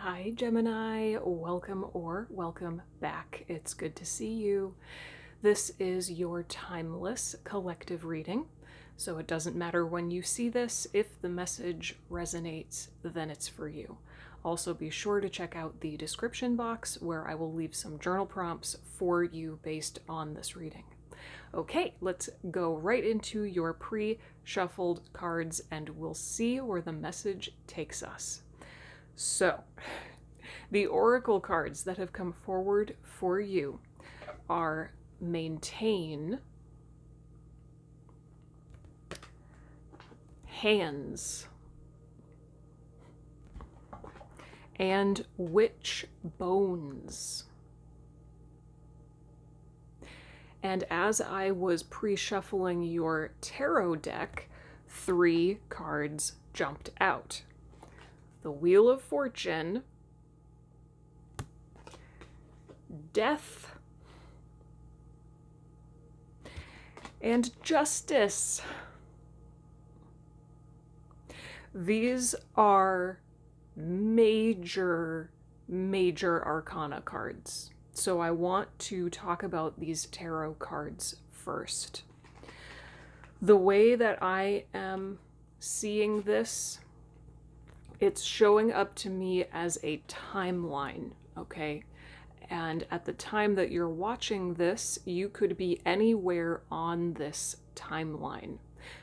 Hi, Gemini. Welcome or welcome back. It's good to see you. This is your timeless collective reading, so it doesn't matter when you see this. If the message resonates, then it's for you. Also, be sure to check out the description box where I will leave some journal prompts for you based on this reading. Okay, let's go right into your pre-shuffled cards and we'll see where the message takes us. So, the oracle cards that have come forward for you are maintain, hands, and witch bones. And as I was pre-shuffling your tarot deck, 3 cards jumped out. The Wheel of Fortune, Death, and Justice. These are major arcana cards. So I want to talk about these tarot cards first. The way that I am seeing this, it's showing up to me as a timeline, okay? And at the time that you're watching this, you could be anywhere on this timeline,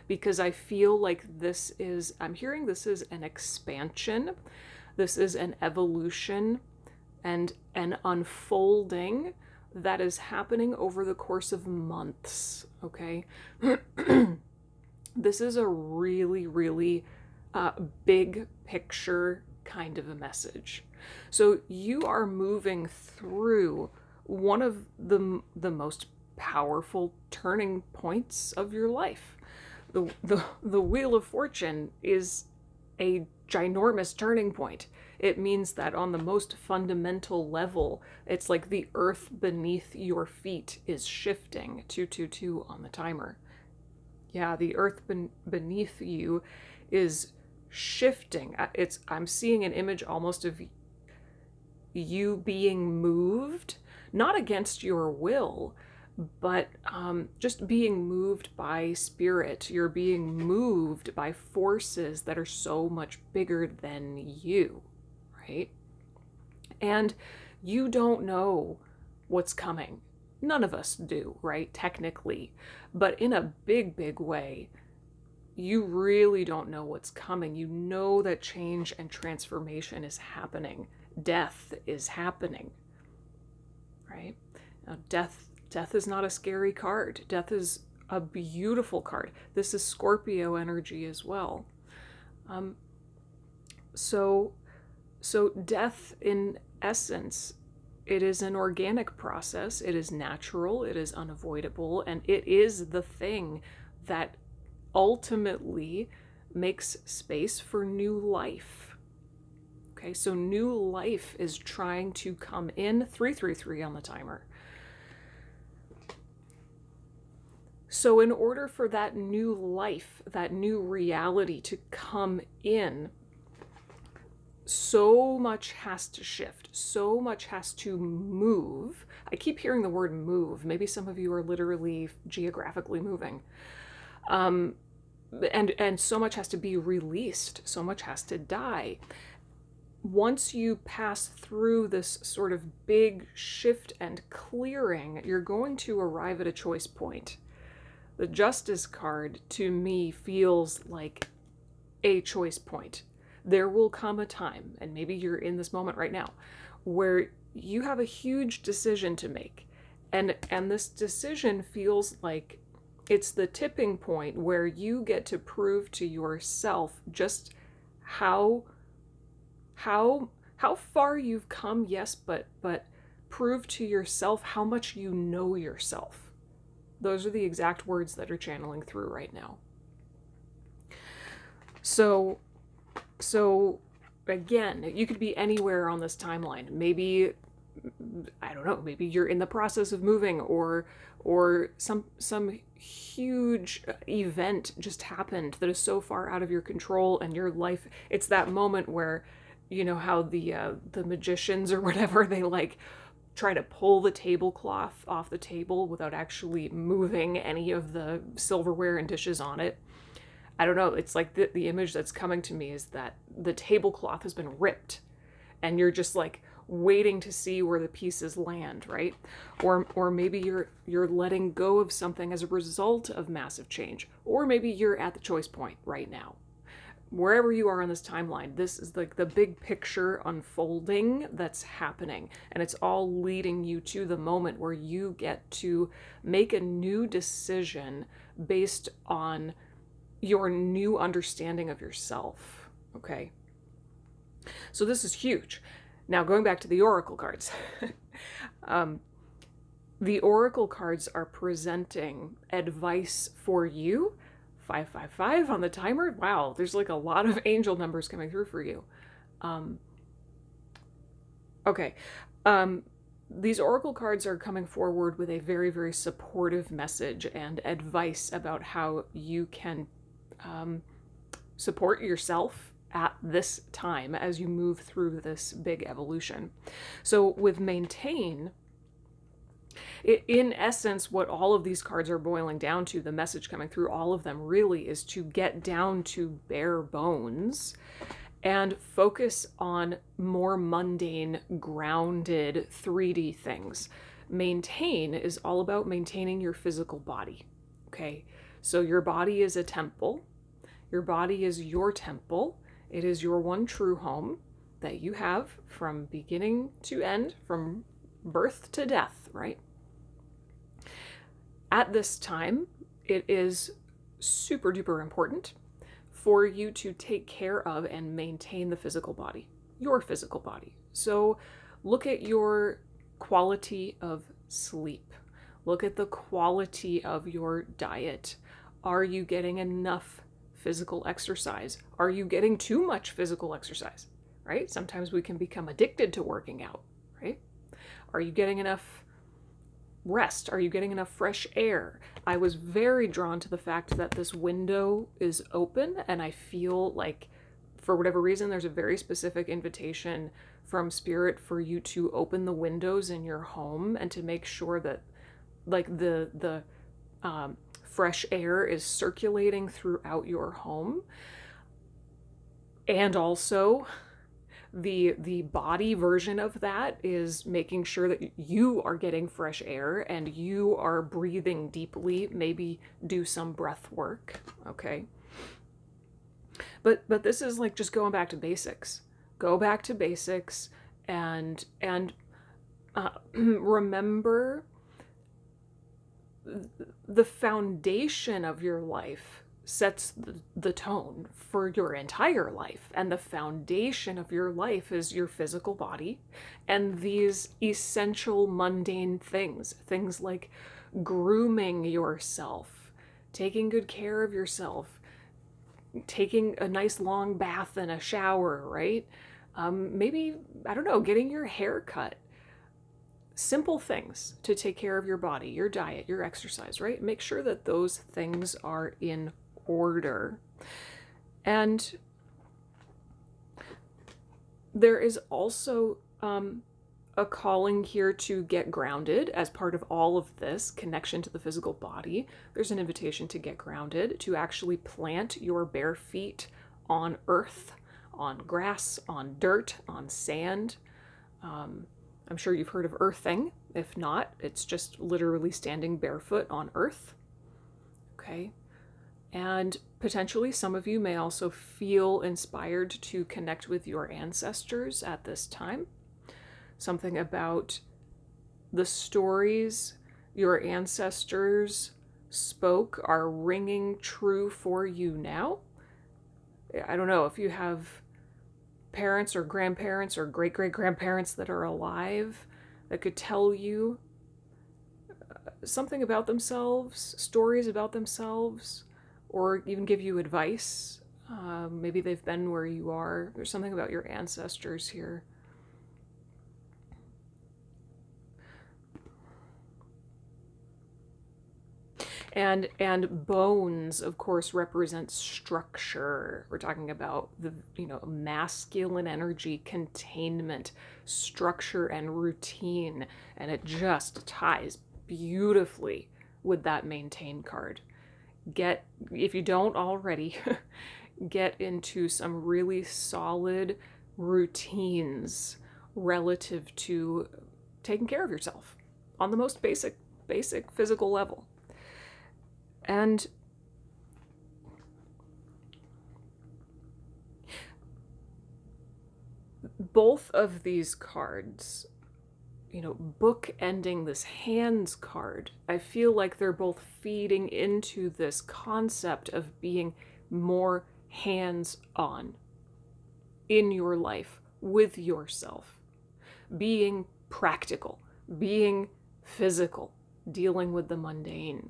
because I feel like I'm hearing this is an expansion, this is an evolution and an unfolding that is happening over the course of months, okay? This is a really big picture kind of a message. So you are moving through one of the most powerful turning points of your life. The Wheel of Fortune is a ginormous turning point. It means that on the most fundamental level, it's like the earth beneath your feet is shifting. 222 on the timer. Yeah, the earth beneath you is shifting. I'm seeing an image almost of you being moved, not against your will, but just being moved by spirit. You're being moved by forces that are so much bigger than you, right? And you don't know what's coming. None of us do, right? Technically. But in a big way, you really don't know what's coming. You know that change and transformation is happening. Death is happening, right? Now, death is not a scary card. Death is a beautiful card. This is Scorpio energy as well. So death, in essence, it is an organic process. It is natural. It is unavoidable. And it is the thing that ultimately makes space for new life. Okay, so new life is trying to come in. 333 on the timer. So in order for that new life, that new reality to come in, so much has to shift, so much has to move. I keep hearing the word move. Maybe some of you are literally geographically moving. And so much has to be released, so much has to die. Once you pass through this sort of big shift and clearing, you're going to arrive at a choice point. The Justice card, to me, feels like a choice point. There will come a time, and maybe you're in this moment right now, where you have a huge decision to make. And this decision feels like it's the tipping point where you get to prove to yourself just how far you've come, yes, but prove to yourself how much you know yourself. Those are the exact words that are channeling through right now. So again, you could be anywhere on this timeline. Maybe, I don't know, maybe you're in the process of moving, or some huge event just happened that is so far out of your control, and your life, it's that moment where you know how the magicians or whatever, they like try to pull the tablecloth off the table without actually moving any of the silverware and dishes on it. I don't know, it's like the image that's coming to me is that the tablecloth has been ripped and you're just like waiting to see where the pieces land, right? Or maybe you're letting go of something as a result of massive change. Or maybe you're at the choice point right now. Wherever you are on this timeline, this is like the big picture unfolding that's happening. And it's all leading you to the moment where you get to make a new decision based on your new understanding of yourself. Okay? So this is huge. Now, going back to the oracle cards. The oracle cards are presenting advice for you. 555 on the timer. Wow, there's like a lot of angel numbers coming through for you. Okay. These oracle cards are coming forward with a very, very supportive message and advice about how you can support yourself at this time as you move through this big evolution. So with maintain, in essence, what all of these cards are boiling down to, the message coming through all of them really is to get down to bare bones and focus on more mundane, grounded 3D things. Maintain is all about maintaining your physical body. Okay, so your body is a temple. Your body is your temple. It is your one true home that you have from beginning to end, from birth to death, right? At this time, it is super duper important for you to take care of and maintain the physical body, your physical body. So look at your quality of sleep. Look at the quality of your diet. Are you getting enough physical exercise? Are you getting too much physical exercise, right? Sometimes we can become addicted to working out, right? Are you getting enough rest? Are you getting enough fresh air? I was very drawn to the fact that this window is open, and I feel like for whatever reason there's a very specific invitation from spirit for you to open the windows in your home and to make sure that like the fresh air is circulating throughout your home. And also the body version of that is making sure that you are getting fresh air and you are breathing deeply, maybe do some breath work, okay? But this is like just going back to basics. Go back to basics and remember the foundation of your life sets the tone for your entire life. And the foundation of your life is your physical body and these essential mundane things. Things like grooming yourself, taking good care of yourself, taking a nice long bath and a shower, right? Maybe, I don't know, getting your hair cut. Simple things to take care of your body, your diet, your exercise, right? Make sure that those things are in order. And there is also a calling here to get grounded as part of all of this connection to the physical body. There's an invitation to get grounded, to actually plant your bare feet on earth, on grass, on dirt, on sand. I'm sure you've heard of earthing. If not, it's just literally standing barefoot on earth. Okay. And potentially some of you may also feel inspired to connect with your ancestors at this time. Something about the stories your ancestors spoke are ringing true for you now. I don't know if you have parents or grandparents or great-great-grandparents that are alive that could tell you something about themselves, stories about themselves, or even give you advice. Maybe they've been where you are. There's something about your ancestors here. And bones, of course, represent structure. We're talking about the, masculine energy, containment, structure, and routine. And it just ties beautifully with that maintain card. If you don't already, get into some really solid routines relative to taking care of yourself on the most basic physical level. And both of these cards, book ending this hands card, I feel like they're both feeding into this concept of being more hands on in your life with yourself, being practical, being physical, dealing with the mundane.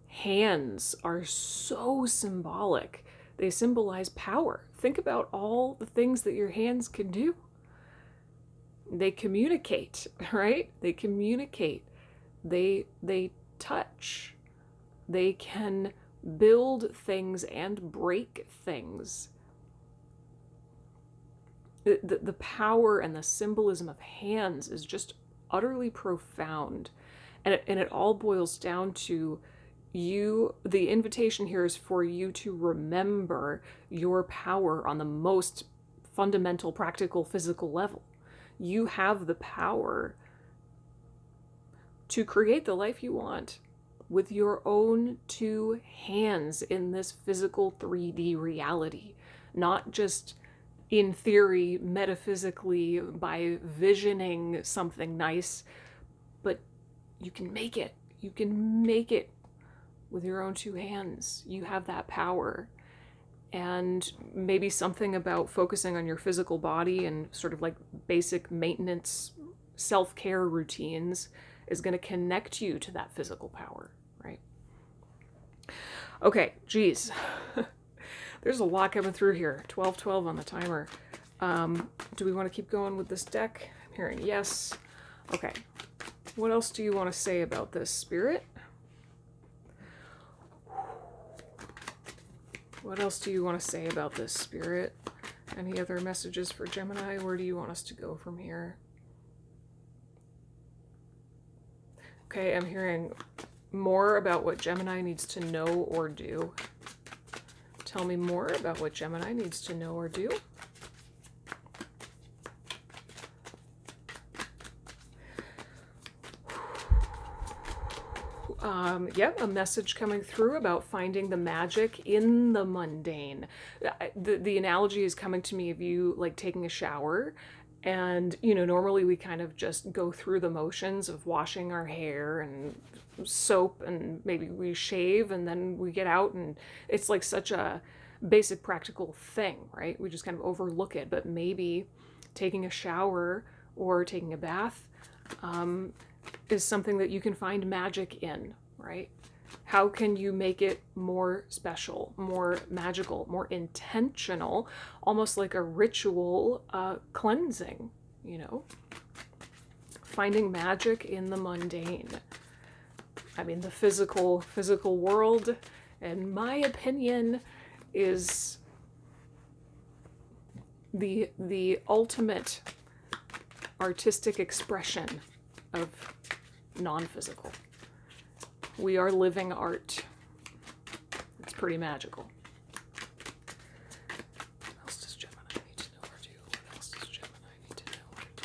Hands are so symbolic. They symbolize power. Think about all the things that your hands can do. They communicate, right? They communicate. They touch. They can build things and break things. The power and the symbolism of hands is just utterly profound. And it all boils down to the invitation here is for you to remember your power on the most fundamental, practical, physical level. You have the power to create the life you want with your own two hands in this physical 3D reality, not just in theory, metaphysically, by visioning something nice, but you can make it. You can make it with your own two hands. You have that power. And maybe something about focusing on your physical body and sort of like basic maintenance, self-care routines is going to connect you to that physical power, right? Okay, geez. There's a lot coming through here. 12:12 on the timer. Do we want to keep going with this deck? I'm hearing yes. Okay. What else do you want to say about this, Spirit? What else do you want to say about this, Spirit? Any other messages for Gemini? Where do you want us to go from here? Okay, I'm hearing more about what Gemini needs to know or do. Tell me more about what Gemini needs to know or do. Yep, a message coming through about finding the magic in the mundane. The analogy is coming to me of you like taking a shower, and normally we kind of just go through the motions of washing our hair and soap, and maybe we shave, and then we get out, and it's like such a basic practical thing, right? We just kind of overlook it. But maybe taking a shower or taking a bath is something that you can find magic in, right? How can you make it more special, more magical, more intentional, almost like a ritual cleansing, Finding magic in the mundane. I mean, the physical world, in my opinion, is the ultimate artistic expression of non-physical. We are living art. It's pretty magical. What else does Gemini need to know or do? What else does Gemini need to know or do?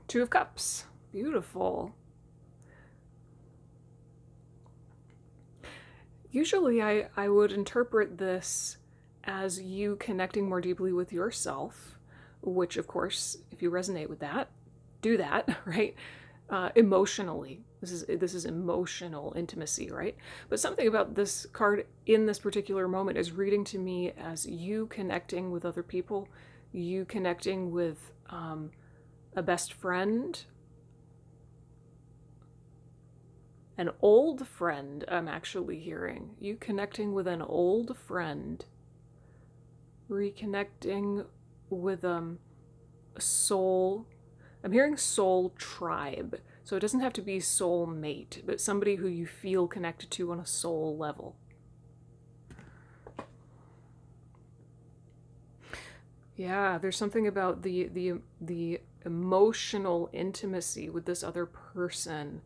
Two of Cups. Beautiful. Usually I would interpret this as you connecting more deeply with yourself, which of course, if you resonate with that, do that, right? Emotionally. This is emotional intimacy, right? But something about this card in this particular moment is reading to me as you connecting with other people, you connecting with a best friend, An old friend, I'm actually hearing. You connecting with an old friend. Reconnecting with a soul. I'm hearing soul tribe. So it doesn't have to be soul mate, but somebody who you feel connected to on a soul level. Yeah, there's something about the emotional intimacy with this other person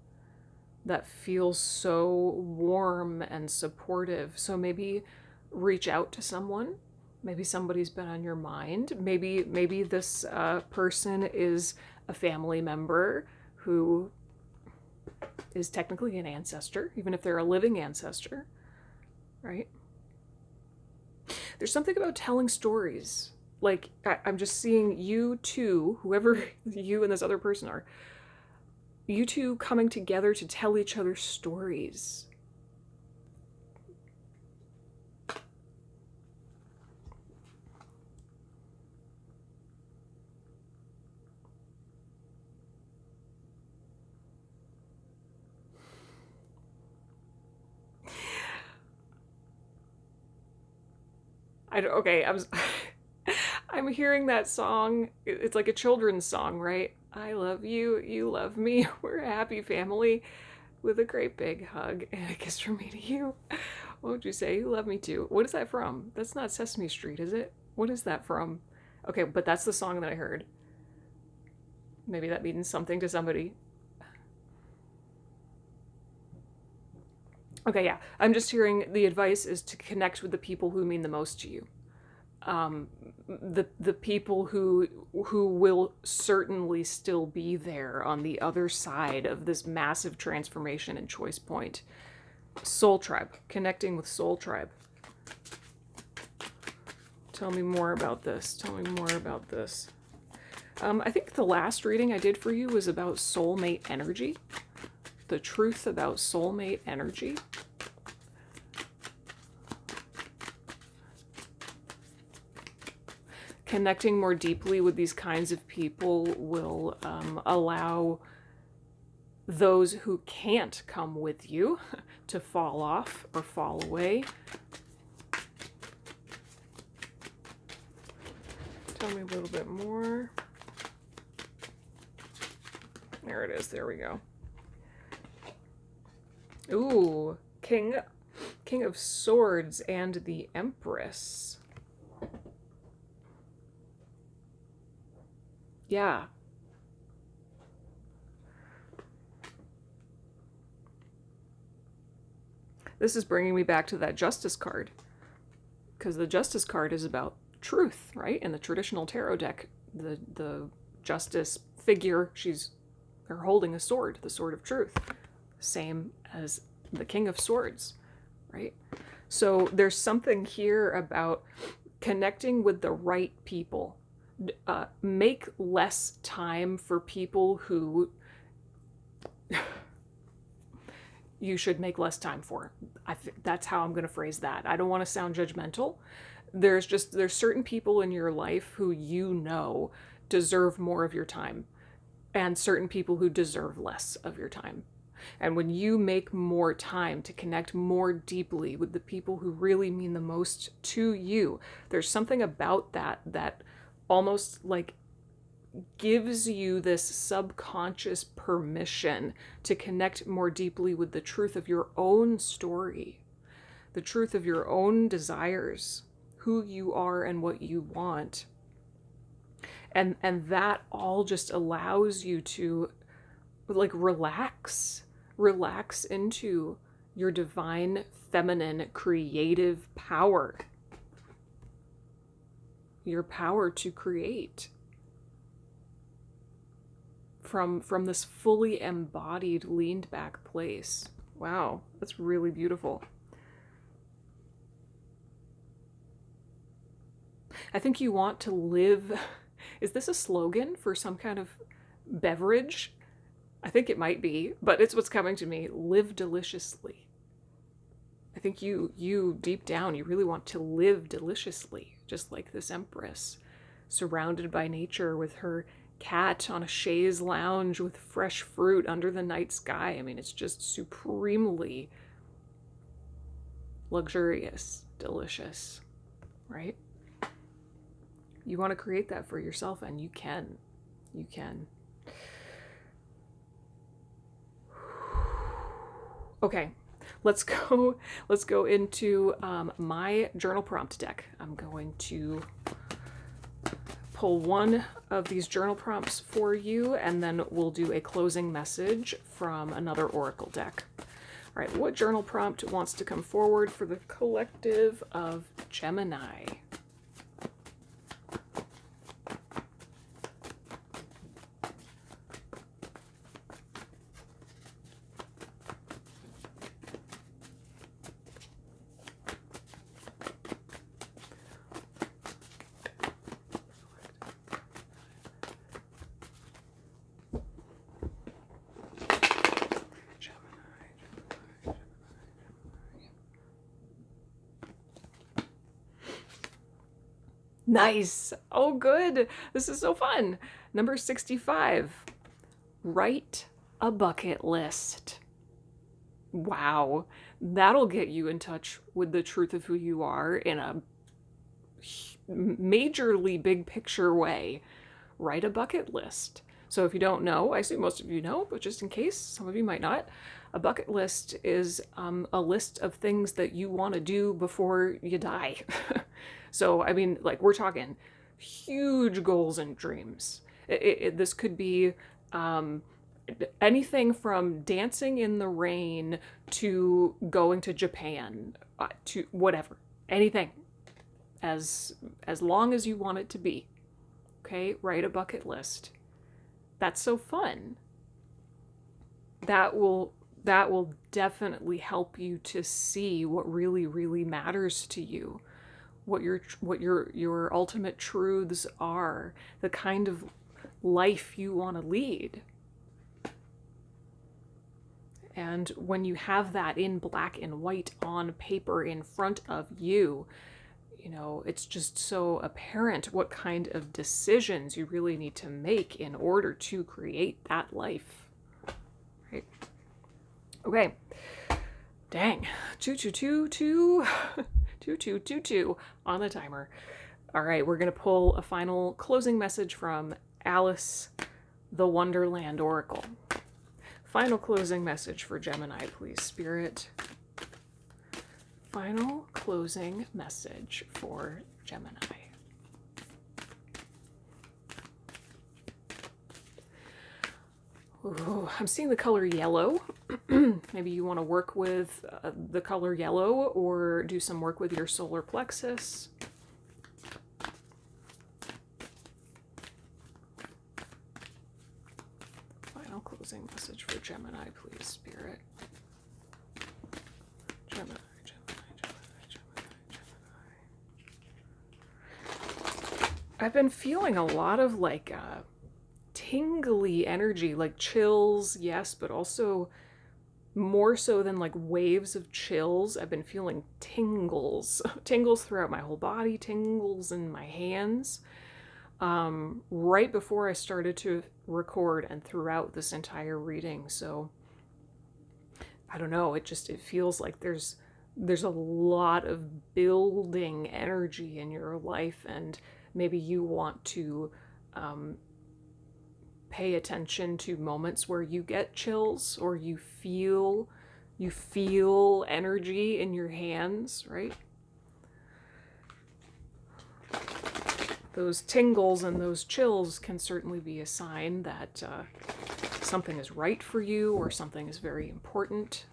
that feels so warm and supportive. So maybe reach out to someone. Maybe somebody's been on your mind. Maybe this person is a family member who is technically an ancestor, even if they're a living ancestor, right? There's something about telling stories. Like, I'm just seeing you two, whoever you and this other person are, you two coming together to tell each other stories. I'm hearing that song. It's like a children's song, right? I love you, you love me. We're a happy family with a great big hug and a kiss from me to you. What would you say? You love me too. What is that from? That's not Sesame Street, is it? What is that from? Okay, but that's the song that I heard. Maybe that means something to somebody. Okay, yeah. I'm just hearing the advice is to connect with the people who mean the most to you. The people who will certainly still be there on the other side of this massive transformation and choice point. Soul Tribe. Connecting with Soul Tribe. Tell me more about this. Tell me more about this. I think the last reading I did for you was about soulmate energy. The truth about soulmate energy. Connecting more deeply with these kinds of people will allow those who can't come with you to fall off or fall away. Tell me a little bit more. There it is. There we go. Ooh, King of Swords and the Empress. Yeah. This is bringing me back to that Justice card. Because the Justice card is about truth, right? In the traditional tarot deck, the Justice figure, they're holding a sword, the sword of truth. Same as the King of Swords, right? So there's something here about connecting with the right people. Make less time for people who you should make less time for. That's how I'm going to phrase that. I don't want to sound judgmental. There's certain people in your life who you know deserve more of your time, and certain people who deserve less of your time. And when you make more time to connect more deeply with the people who really mean the most to you, there's something about that almost like gives you this subconscious permission to connect more deeply with the truth of your own story, the truth of your own desires, who you are and what you want. And that all just allows you to like relax into your divine feminine creative power, your power to create from this fully embodied, leaned back place. Wow, that's really beautiful. I think you want to live. Is this a slogan for some kind of beverage? I think it might be, but it's what's coming to me. Live deliciously. I think you deep down, you really want to live deliciously, just like this Empress, surrounded by nature with her cat on a chaise lounge with fresh fruit under the night sky. I mean, it's just supremely luxurious, delicious, right? You want to create that for yourself, and you can. You can. Okay, let's go into my journal prompt deck. I'm going to pull one of these journal prompts for you, and then we'll do a closing message from another oracle deck. All right, what journal prompt wants to come forward for the collective of Gemini? Nice. Oh, good. This is so fun. Number 65. Write a bucket list. Wow. That'll get you in touch with the truth of who you are in a majorly big picture way. Write a bucket list. So if you don't know, I assume most of you know, but just in case, some of you might not, a bucket list is a list of things that you want to do before you die. So, I mean, like, we're talking huge goals and dreams. This could be anything from dancing in the rain to going to Japan, to whatever, anything, as long as you want it to be. Okay, write a bucket list. That's so fun. That will definitely help you to see what really, really matters to you, what your ultimate truths are, the kind of life you want to lead. And when you have that in black and white on paper in front of you, you know, it's just so apparent what kind of decisions you really need to make in order to create that life. Right? Okay. Dang. 2222 on the timer. All right, we're going to pull a final closing message from Alice, the Wonderland Oracle. Final closing message for Gemini, please, Spirit. Final closing message for Gemini. Ooh, I'm seeing the color yellow. Maybe you want to work with the color yellow or do some work with your solar plexus. Final closing message for Gemini, please, Spirit. Gemini. I've been feeling a lot of like tingly energy, like chills, yes, but also more so than like waves of chills. I've been feeling tingles throughout my whole body, tingles in my hands. Right before I started to record and throughout this entire reading. So I don't know, it feels like there's a lot of building energy in your life, and maybe you want to pay attention to moments where you get chills or you feel energy in your hands, right? Those tingles and those chills can certainly be a sign that something is right for you or something is very important.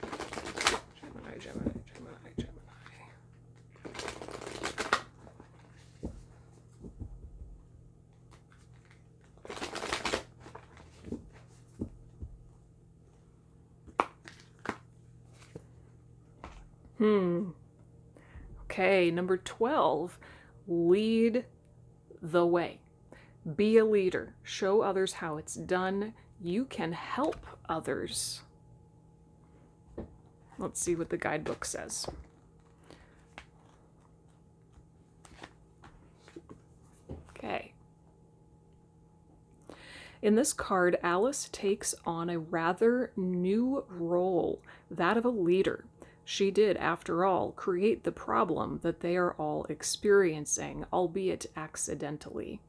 Gemini, Gemini, Gemini, Gemini. Okay, number 12, lead the way. Be a leader. Show others how it's done. You can help others. Let's see what the guidebook says. Okay. In this card, Alice takes on a rather new role, that of a leader. She did, after all, create the problem that they are all experiencing, albeit accidentally.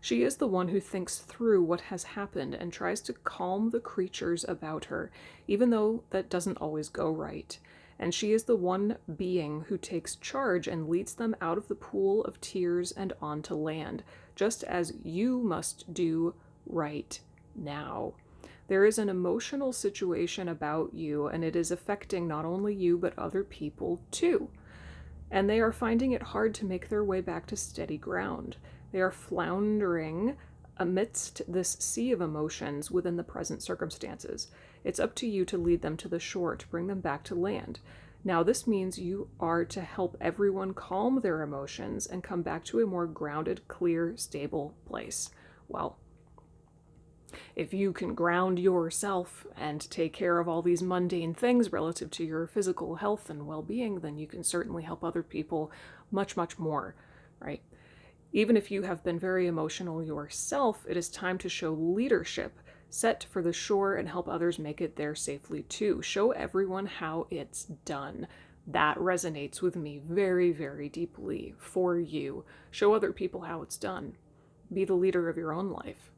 She is the one who thinks through what has happened and tries to calm the creatures about her, even though that doesn't always go right. And she is the one being who takes charge and leads them out of the pool of tears and onto land, just as you must do right now. There is an emotional situation about you, and it is affecting not only you but other people too. And they are finding it hard to make their way back to steady ground. They are floundering amidst this sea of emotions within the present circumstances. It's up to you to lead them to the shore, to bring them back to land. Now, this means you are to help everyone calm their emotions and come back to a more grounded, clear, stable place. Well, if you can ground yourself and take care of all these mundane things relative to your physical health and well-being, then you can certainly help other people much, much more, right? Even if you have been very emotional yourself, it is time to show leadership, set for the shore, and help others make it there safely too. Show everyone how it's done. That resonates with me very, very deeply for you. Show other people how it's done. Be the leader of your own life.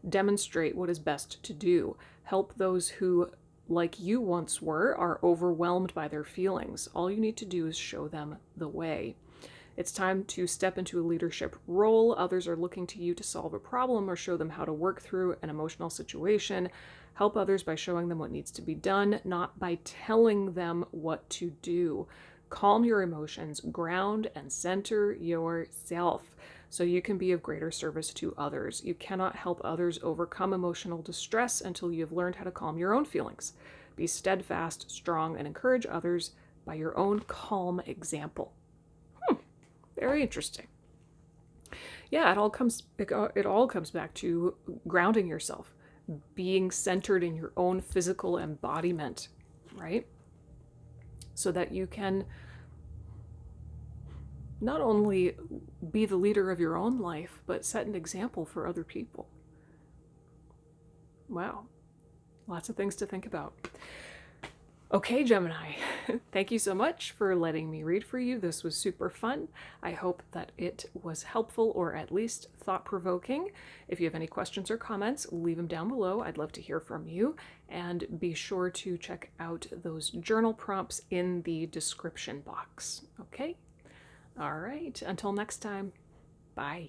Demonstrate what is best to do. Help those who, like you once were, are overwhelmed by their feelings. All you need to do is show them the way. It's time to step into a leadership role. Others are looking to you to solve a problem or show them how to work through an emotional situation. Help others by showing them what needs to be done, not by telling them what to do. Calm your emotions, ground and center yourself so you can be of greater service to others. You cannot help others overcome emotional distress until you have learned how to calm your own feelings. Be steadfast, strong, and encourage others by your own calm example. Very interesting. Yeah, it all comes back to grounding yourself, being centered in your own physical embodiment, right? So that you can not only be the leader of your own life, but set an example for other people. Wow. Lots of things to think about. Okay, Gemini, thank you so much for letting me read for you. This was super fun. I hope that it was helpful or at least thought-provoking. If you have any questions or comments, leave them down below. I'd love to hear from you. And be sure to check out those journal prompts in the description box. Okay? All right. Until next time, bye.